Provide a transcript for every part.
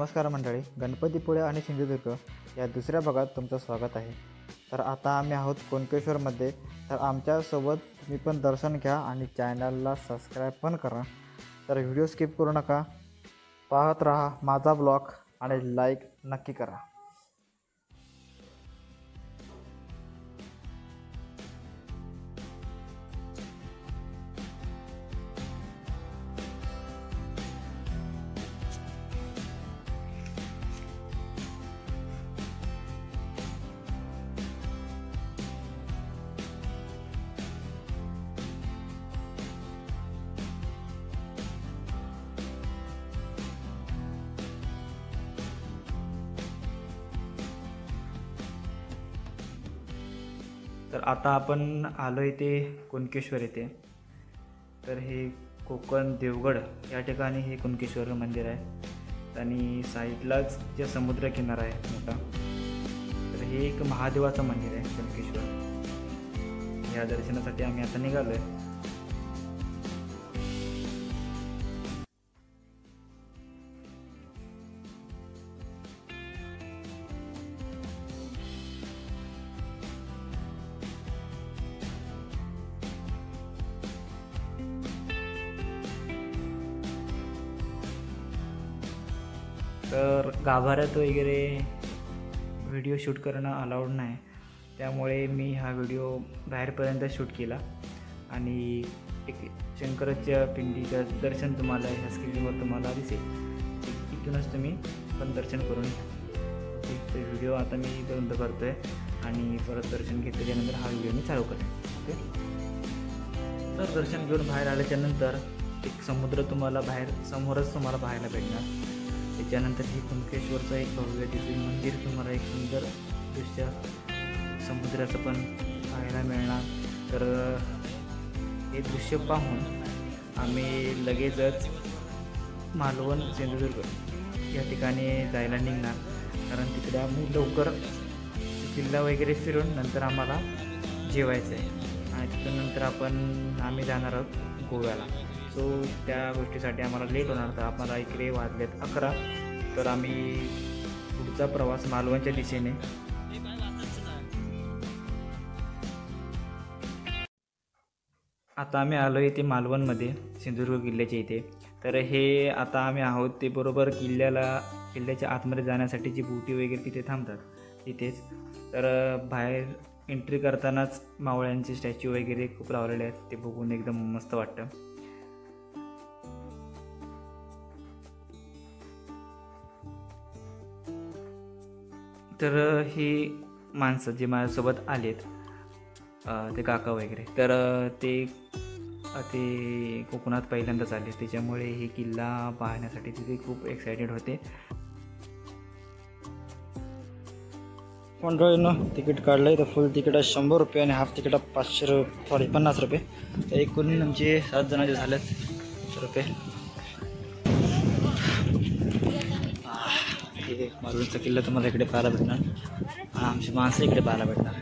नमस्कार मंडळी, गणपतीपुळे आणि सिंधुदुर्ग या दुसऱ्या भागात तुमचं स्वागत आहे। तर आता आम्ही आहोत कुणकेश्वरमध्ये। तर आमच्यासोबत तुम्ही पण दर्शन घ्या आणि चॅनलला सबस्क्राईब पण करा। तर व्हिडिओ स्किप करू नका, पाहत राहा माझा ब्लॉग आणि लाईक नक्की करा। तर आता आपण आलो इथे कुणकेश्वर येथे। तर हे कोकण देवगड या ठिकाणी हे कुणकेश्वर मंदिर आहे आणि साईडलाच जे समुद्र किनारा आहे मोठा। तर हे एक महादेवाचं मंदिर आहे कुणकेश्वर। या दर्शनासाठी आम्ही आता निघालोय। तर गाभाऱ्यात वगैरे व्हिडिओ शूट करणं अलाउड नाही, त्यामुळे मी हा व्हिडिओ बाहेरपर्यंत शूट केला आणि एक शंकराच्या पिंडीचं दर्शन तुम्हाला ह्या स्क्रीनवर तुम्हाला दिसेल। इथूनच तुम्ही पण दर्शन करून घ्या। ते व्हिडिओ आता मी बंद करतो आहे आणि परत दर्शन घेतल्यानंतर हा व्हिडिओ मी चालू करेन। ओके, तर दर्शन घेऊन बाहेर आल्याच्यानंतर एक समुद्र तुम्हाला समोरच तुम्हाला पाहायला भेटणार। त्याच्यानंतर हे कुणकेश्वरचं एक भव्य दिव्य मंदिर तुम्हाला एक सुंदर दृश्य समुद्राचं पण पाहायला मिळणार। तर हे दृश्य पाहून आम्ही लगेचच मालवण सिंधुदुर्ग या ठिकाणी जायला निघणार, कारण तिकडे आम्ही लवकर किल्ला वगैरे फिरून नंतर आम्हाला जेवायचं आहे आणि तिथून नंतर आम्ही जाणार आहोत गोव्याला। सो त्या गोष्टीसाठी आम्हाला लेट होणार। तर आम्हाला इकडे वाजलेत 11। तर आम्ही पुढचा प्रवास मालवणच्या दिशेने। आता आम्ही आलो इथे मालवणमध्ये सिंधुदुर्ग किल्ल्याच्या इथे। तर हे आता आम्ही आहोत ते बरोबर किल्ल्याच्या आतमध्ये जाण्यासाठी जी बोटी वगैरे तिथे थांबतात तिथेच। तर बाहेर एंट्री करतानाच मावळ्यांचे स्टॅच्यू वगैरे खूप लावलेले आहेत, ते बघून एकदम मस्त वाटतं। तर ही माणसं जे माझ्यासोबत आलेत ते काका वगैरे, तर ते कोकणात पहिल्यांदाच आले, त्याच्यामुळे हे किल्ला पाहण्यासाठी तिथे खूप एक्सायटेड होते। मंडळीनं तिकीट काढलं आहे। तर फुल तिकीट आहे 100 रुपये आणि हाफ तिकीट 50 रुपये। तर एकूण आमचे 7 जणांचे झालेत रुपये। मालवणचा किल्ला तुम्हाला इकडे पाहायला भेटणार, आमची माणसं इकडे पाहायला भेटणार।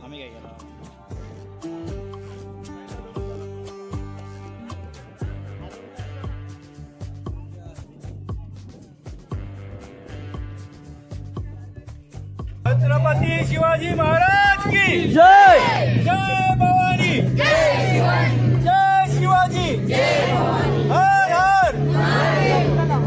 आम्ही काय केलं, छत्रपती शिवाजी महाराज की जय। जय भवानी, जय शिवाजी, जय शिवाजी, जय भवानी, हर हर महादेव।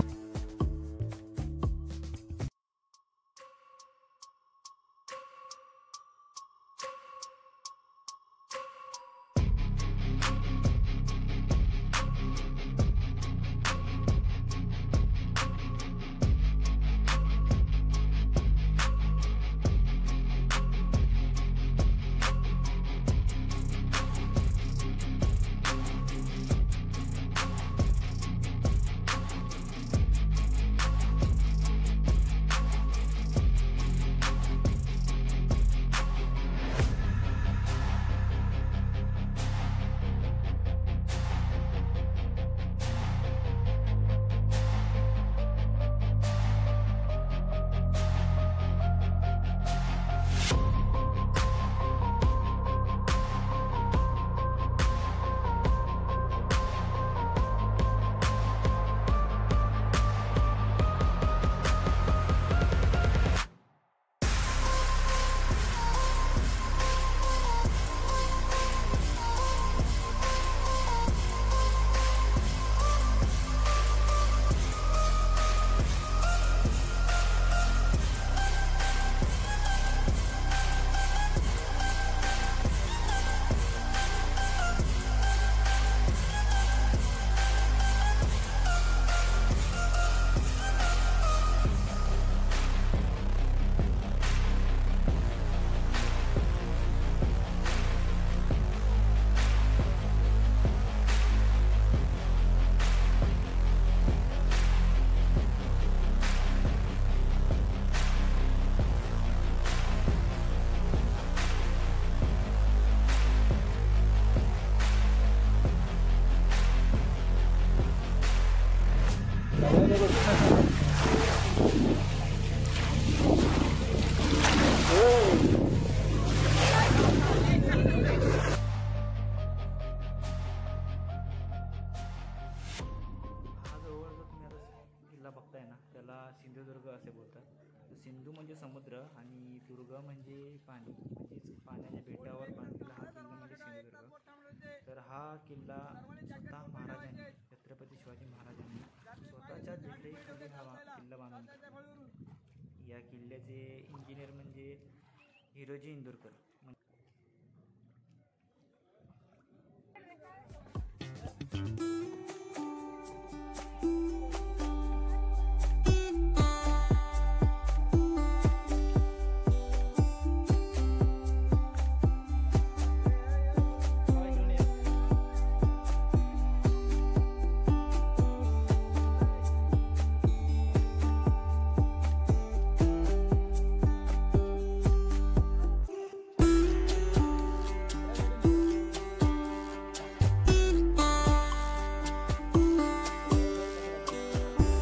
सिंधुदुर्ग असे बोलतात. सिंधू म्हणजे समुद्र आणि दुर्ग म्हणजे पाणी, म्हणजेच पाण्याच्या बेटावर बांधलेला हा किल्ला म्हणजे सिंधुदुर्ग. तर हा किल्ला स्वतः महाराजांनी, छत्रपती शिवाजी महाराजांनी स्वतःच्या देखरेखीखाली हा किल्ला बांधून घेतला. या किल्ल्याचे इंजिनियर म्हणजे हिरोजी इंदुरकर.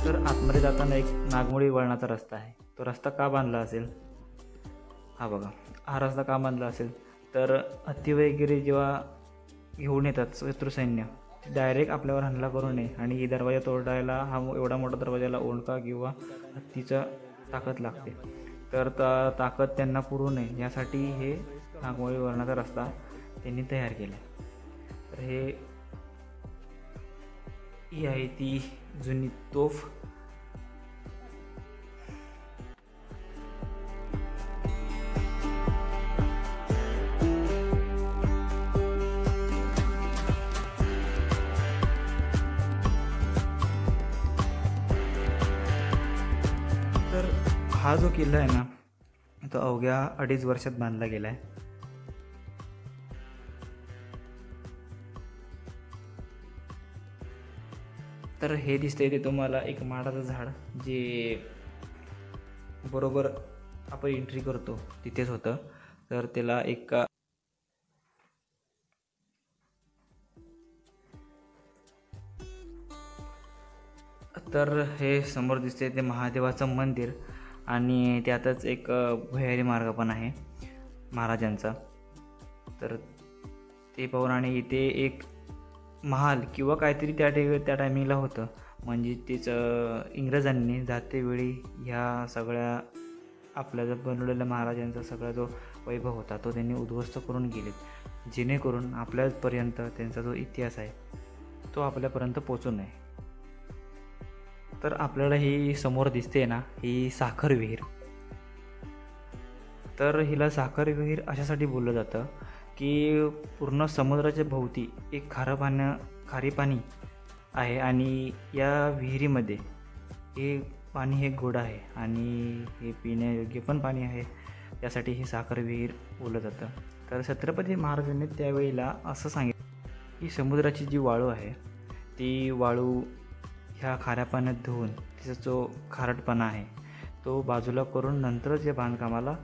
तर आतमध्ये जाताना एक नागमोडी वळणाचा रस्ता आहे. तो रस्ता का बांधला असेल? हा बघा, हा रस्ता का बांधला असेल तर हत्ती वगैरे जेव्हा घेऊन येतात शत्रू सैन्य, डायरेक्ट आपल्यावर हमला करू नये आणि दरवाजा तोडायला हा एवढा मोठा दरवाजाला ओंडका किंवा हत्तीचा ताकद लागते. तर ताकद त्यांना पुरू नये यासाठी हे नागमोडी वळणाचा रस्ता त्यांनी तयार केला. तर ही आहे ती जुनी तोफ. तर हा जो किल्ला आहे ना, तो अवघ्या 2.5 वर्षात बांधला गेला आहे. तर हे दिसतंय ते तुम्हाला एक माडाचं झाड, जे बरोबर आपण एंट्री करतो तिथेच होतं. तर त्याला तर हे समोर दिसते ते महादेवाचं मंदिर आणि त्यातच एक भुयारी मार्ग पण आहे महाराजांचा. तर ते पाहून आणि इथे एक महाल किंवा काहीतरी त्या टायमिंगला होतं, म्हणजे तेच इंग्रजांनी जातेवेळी ह्या सगळ्या आपल्या जो बनवलेला महाराजांचा सगळा जो वैभव होता तो त्यांनी उद्ध्वस्त करून गेलेत, जेणेकरून आपल्यापर्यंत त्यांचा जो इतिहास आहे तो आपल्यापर्यंत पोचू नये. तर आपल्याला ही समोर दिसते ना, ही साखर विहीर. तर हिला साखर विहीर अशासाठी बोललं जातं की पूर्ण समुद्राच्या भोवती एक खारी पाणी आहे आणि या विहिरीमध्ये हे पाणी हे गोड आहे आणि हे पिण्यायोग्य पण पाणी आहे. त्यासाठी हे साखर विहीर बोललं जातं. तर छत्रपती महाराजांनी त्यावेळेला असं सांगितलं की समुद्राची जी वाळू आहे ती वाळू ह्या खाऱ्या पाण्यात धुवून तिचा जो खारटपणा आहे तो बाजूला करून नंतरच या बांधकामाला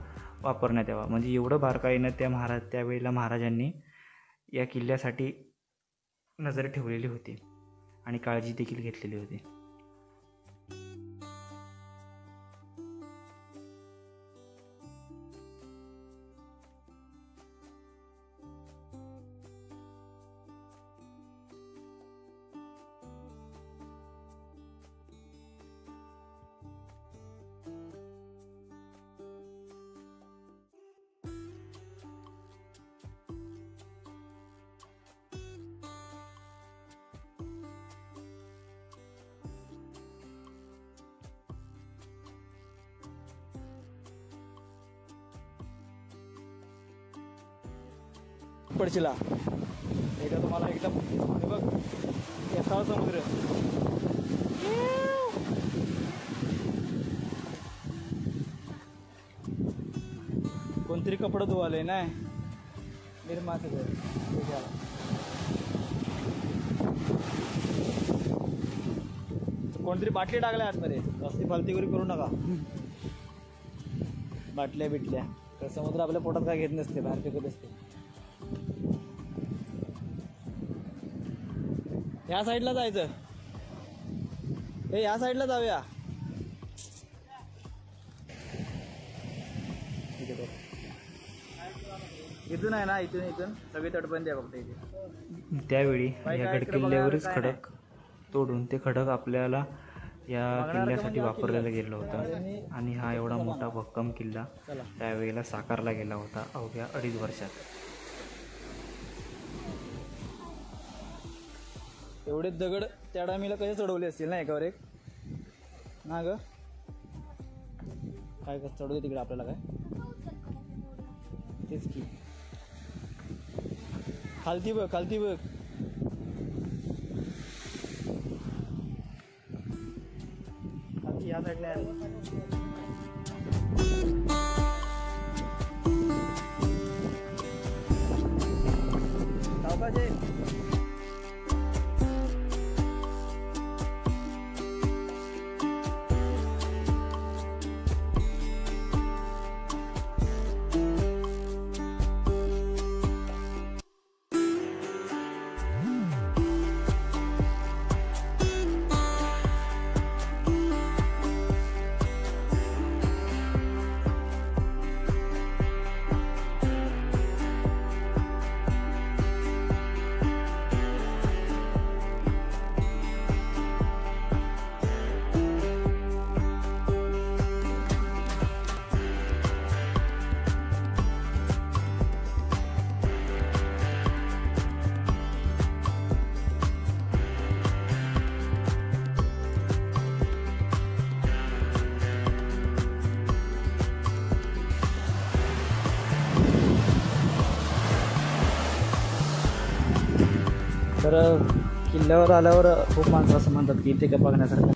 वापरण्यात यावा. म्हणजे एवढं बारकाईनं त्यावेळेला महाराजांनी या किल्ल्यासाठी नजर ठेवलेली होती आणि काळजी देखील घेतलेली होती. पडचिला एकदा तुम्हाला एकदम हे बघ केसाळ समुद्र. कोणतरी कपडे धुवाले नाही निर्माते कोणतरी बाटली टाकल्या आतमध्ये. जास्ती फालतीगिरी करू नका. बाटल्या बिटल्या तर समुद्र आपल्या पोटात काय घेत नसते, बाहेर फेकत असते. या साईडला जायचं, हे या साईडला जाऊया. इथून आहे ना, इथून सगळी तटबंदी आहे फक्त इथे. त्यावेळी या गडकिल्ल्यावरच खडक तोडून ते खडक आपल्याला या किल्ल्यासाठी वापरलेला गेला होता आणि हा एवढा मोठा भक्कम किल्ला त्यावेळेला साकारला गेला होता अवघ्या 2.5 वर्षात. एवढे दगड त्या टायमीला कसे चढवले असतील ना एकावर एक ना ग. काय चढवते तिकडे आपल्याला काय तेच की. खालती बघ खालती बघ. खालती या साईडला आहे. सावकाश आहे. तर किल्ल्यावर आल्यावर खूप माणसं असं म्हणतात की इथे का बघण्यासारखं.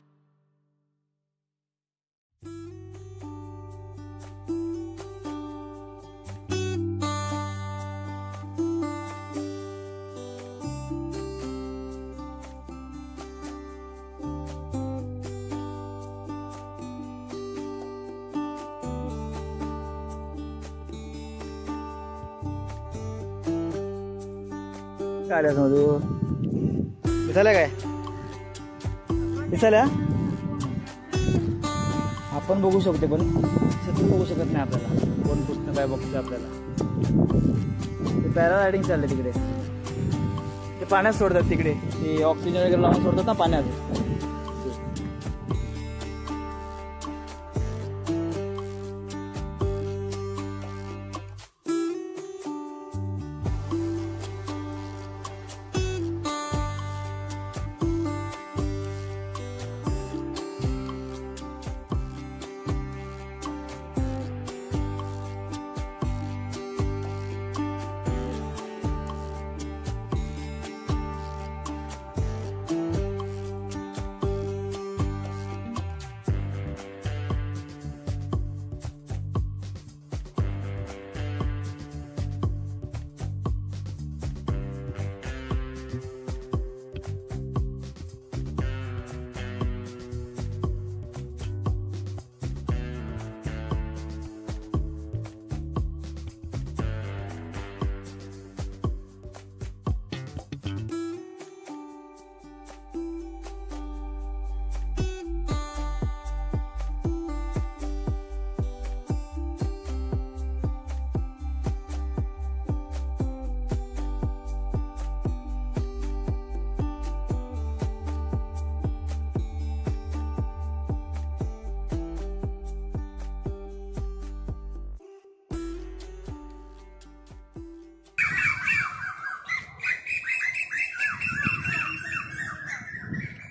काय आल्यास मधू दिसायला काय दिसायला आपण बघू शकतो पण सगळं बघू शकत नाही आपल्याला. कोण कुठनं काय बघतो आपल्याला. ते पॅराग्लायडिंग चाललंय तिकडे. ते पाण्यात सोडतात तिकडे. ते ऑक्सिजन वगैरे लावून सोडतात ना पाण्यात.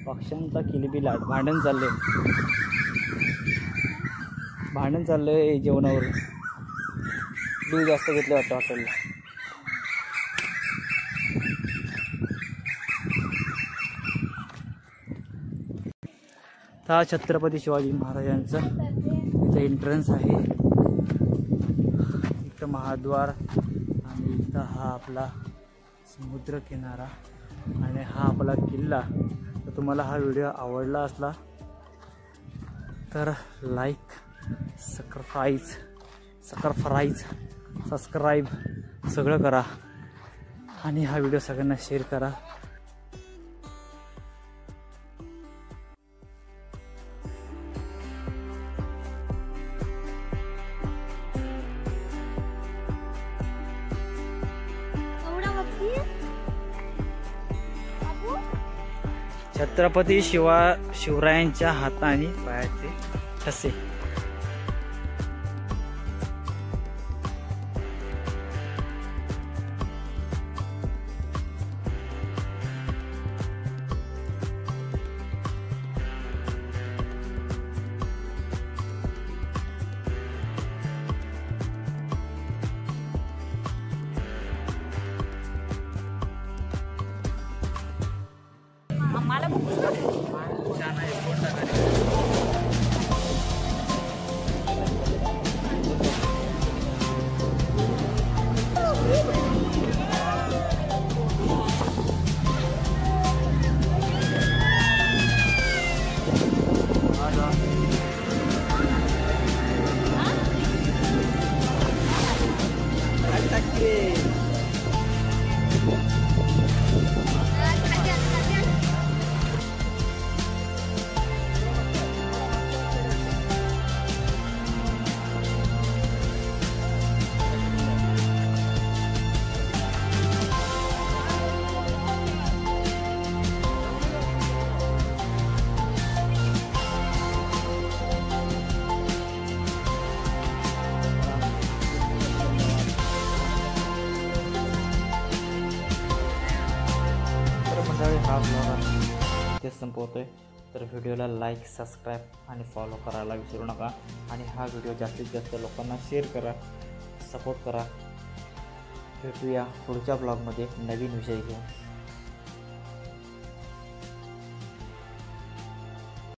पक्ष्यांचा किलबिलाट. भांडण चाललंय जेवणावर. दूध जास्त घेतलं वाटतं हॉटेलला. हा छत्रपती शिवाजी महाराजांचा इथं एंट्रन्स आहे. इथं महाद्वार आणि इथं हा आपला समुद्र किनारा आणि हा आपला किल्ला. तर तुम्हाला हा व्हिडिओ आवडला असला तर लाईक सबस्क्राईब सगळं करा आणि हा व्हिडिओ सगळ्यांना शेअर करा. छत्रपती शिवरायांच्या हाताने पायाचे ठसे. मला छान आहे. कोण टाकायचं? हा ब्लॉग इथेच संपवतोय. तर व्हिडिओला लाईक, सबस्क्राईब आणि फॉलो करायला विसरू नका. आणि हा व्हिडिओ जास्तीत जास्त लोकांना शेअर करा, सपोर्ट करा. भेटूया पुढच्या ब्लॉगमध्ये नवीन विषय घेऊन.